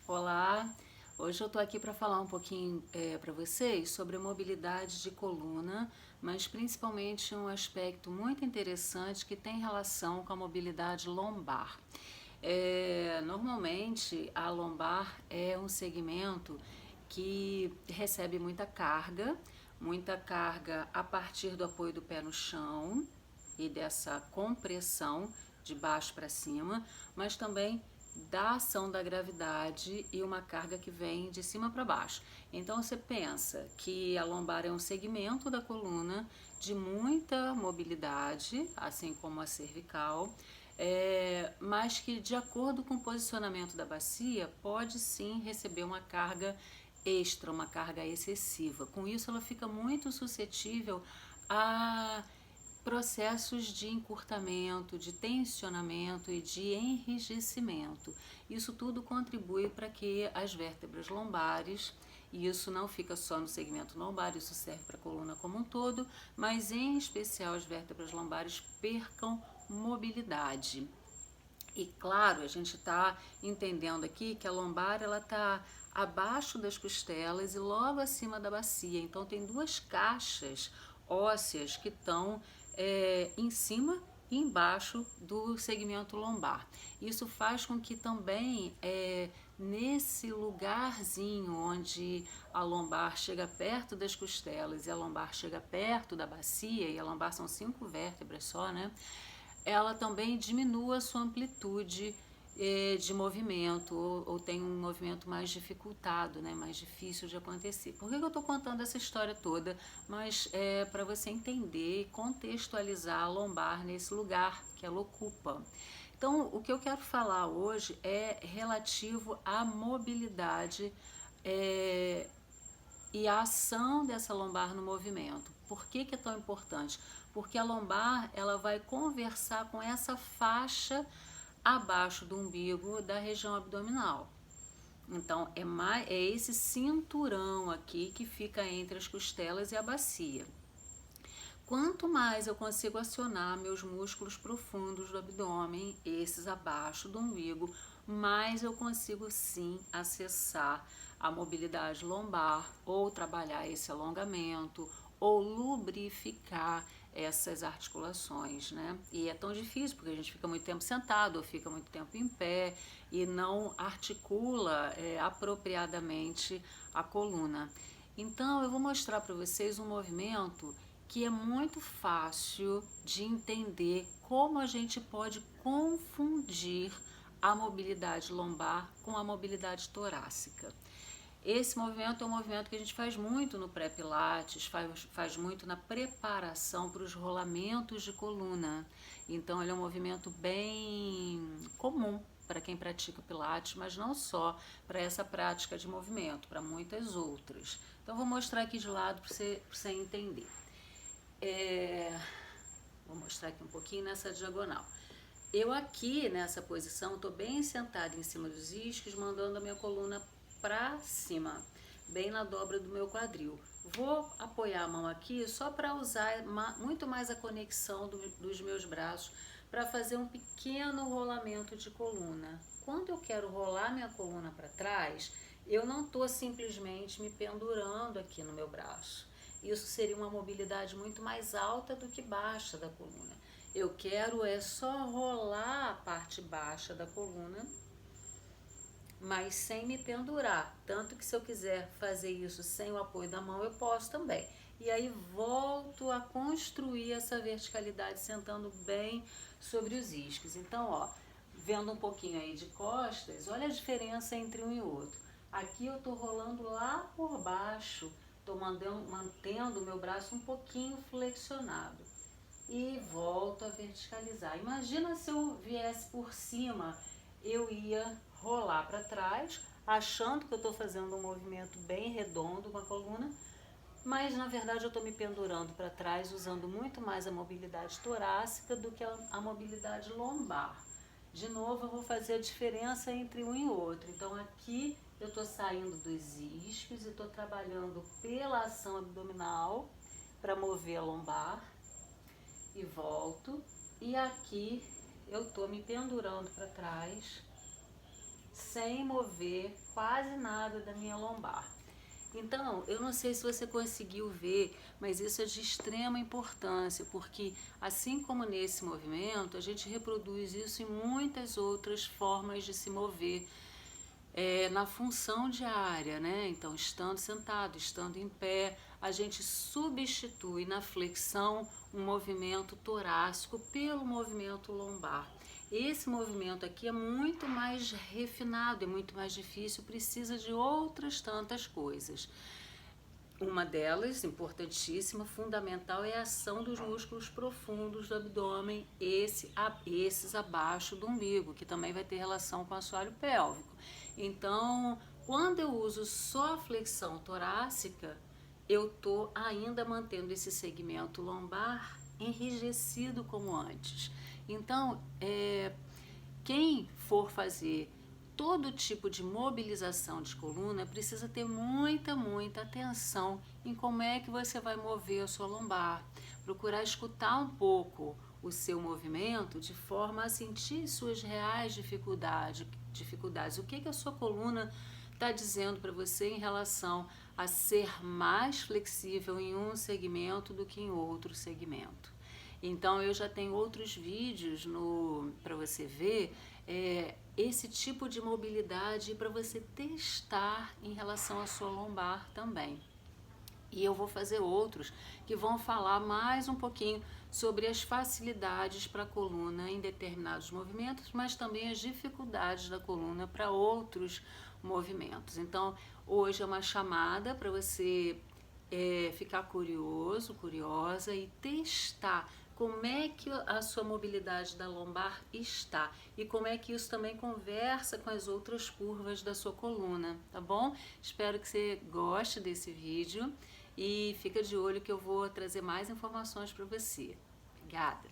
Olá, hoje eu estou aqui para falar um pouquinho para vocês sobre a mobilidade de coluna, mas principalmente um aspecto muito interessante que tem relação com a mobilidade lombar. Normalmente a lombar é um segmento que recebe muita carga a partir do apoio do pé no chão e dessa compressão de baixo para cima, mas também da ação da gravidade e uma carga que vem de cima para baixo. Então você pensa que a lombar é um segmento da coluna de muita mobilidade, assim como a cervical, mas que de acordo com o posicionamento da bacia pode sim receber uma carga extra, uma carga excessiva. Com isso ela fica muito suscetível a processos de encurtamento, de tensionamento e de enrijecimento. Isso tudo contribui para que as vértebras lombares, e isso não fica só no segmento lombar, isso serve para a coluna como um todo, mas em especial as vértebras lombares percam mobilidade. E claro, a gente está entendendo aqui que a lombar ela está abaixo das costelas e logo acima da bacia. Então tem duas caixas ósseas que estão em cima e embaixo do segmento lombar. Isso faz com que também nesse lugarzinho onde a lombar chega perto das costelas e a lombar chega perto da bacia, e a lombar são 5 vértebras só, né? Ela também diminua a sua amplitude de movimento ou tem um movimento mais dificultado, né, mais difícil de acontecer. Por que eu estou contando essa história toda? Mas é para você entender e contextualizar a lombar nesse lugar que ela ocupa. Então, o que eu quero falar hoje é relativo à mobilidade e a ação dessa lombar no movimento. Por que é tão importante? Porque a lombar ela vai conversar com essa faixa abaixo do umbigo da região abdominal. Então é esse cinturão aqui que fica entre as costelas e a bacia. Quanto mais eu consigo acionar meus músculos profundos do abdômen, esses abaixo do umbigo, mais eu consigo sim acessar a mobilidade lombar ou trabalhar esse alongamento ou lubrificar essas articulações, né? E é tão difícil porque a gente fica muito tempo sentado ou fica muito tempo em pé e não articula apropriadamente a coluna. Então eu vou mostrar para vocês um movimento que é muito fácil de entender como a gente pode confundir a mobilidade lombar com a mobilidade torácica. Esse movimento é um movimento que a gente faz muito no pré-pilates, faz muito na preparação para os rolamentos de coluna. Então ele é um movimento bem comum para quem pratica pilates, mas não só para essa prática de movimento, para muitas outras. Então vou mostrar aqui de lado para você entender. Vou mostrar aqui um pouquinho nessa diagonal. Eu aqui nessa posição estou bem sentada em cima dos isquios, mandando a minha coluna para cima, bem na dobra do meu quadril. Vou apoiar a mão aqui só para usar muito mais a conexão dos meus braços para fazer um pequeno rolamento de coluna. Quando eu quero rolar minha coluna para trás, eu não estou simplesmente me pendurando aqui no meu braço. Isso seria uma mobilidade muito mais alta do que baixa da coluna. Eu quero só rolar a parte baixa da coluna, mas sem me pendurar. Tanto que se eu quiser fazer isso sem o apoio da mão, eu posso também. E aí volto a construir essa verticalidade sentando bem sobre os isquios. Então, ó, vendo um pouquinho aí de costas, olha a diferença entre um e outro. Aqui eu tô rolando lá por baixo, tô mantendo o meu braço um pouquinho flexionado. E volto a verticalizar. Imagina se eu viesse por cima, eu ia rolar para trás, achando que eu estou fazendo um movimento bem redondo com a coluna, mas na verdade eu estou me pendurando para trás, usando muito mais a mobilidade torácica do que a mobilidade lombar. De novo, eu vou fazer a diferença entre um e outro. Então aqui eu estou saindo dos isquios e estou trabalhando pela ação abdominal para mover a lombar e volto. E aqui eu estou me pendurando para trás, sem mover quase nada da minha lombar. Então, eu não sei se você conseguiu ver, mas isso é de extrema importância, porque assim como nesse movimento, a gente reproduz isso em muitas outras formas de se mover, na função diária, né? Então, estando sentado, estando em pé, a gente substitui na flexão um movimento torácico pelo movimento lombar. Esse movimento aqui é muito mais refinado, é muito mais difícil, precisa de outras tantas coisas. Uma delas, importantíssima, fundamental, é a ação dos músculos profundos do abdômen, esses abaixo do umbigo, que também vai ter relação com o assoalho pélvico. Então, quando eu uso só a flexão torácica, eu estou ainda mantendo esse segmento lombar enrijecido como antes. Então, quem for fazer todo tipo de mobilização de coluna precisa ter muita atenção em como é que você vai mover a sua lombar. Procurar escutar um pouco o seu movimento de forma a sentir suas reais dificuldades. O que a sua coluna está dizendo para você em relação a ser mais flexível em um segmento do que em outro segmento. Então eu já tenho outros vídeos para você ver esse tipo de mobilidade para você testar em relação à sua lombar também. E eu vou fazer outros que vão falar mais um pouquinho sobre as facilidades para a coluna em determinados movimentos, mas também as dificuldades da coluna para outros movimentos. Então, hoje é uma chamada para você ficar curioso, curiosa e testar como é que a sua mobilidade da lombar está e como é que isso também conversa com as outras curvas da sua coluna, tá bom? Espero que você goste desse vídeo e fica de olho que eu vou trazer mais informações para você. Obrigada!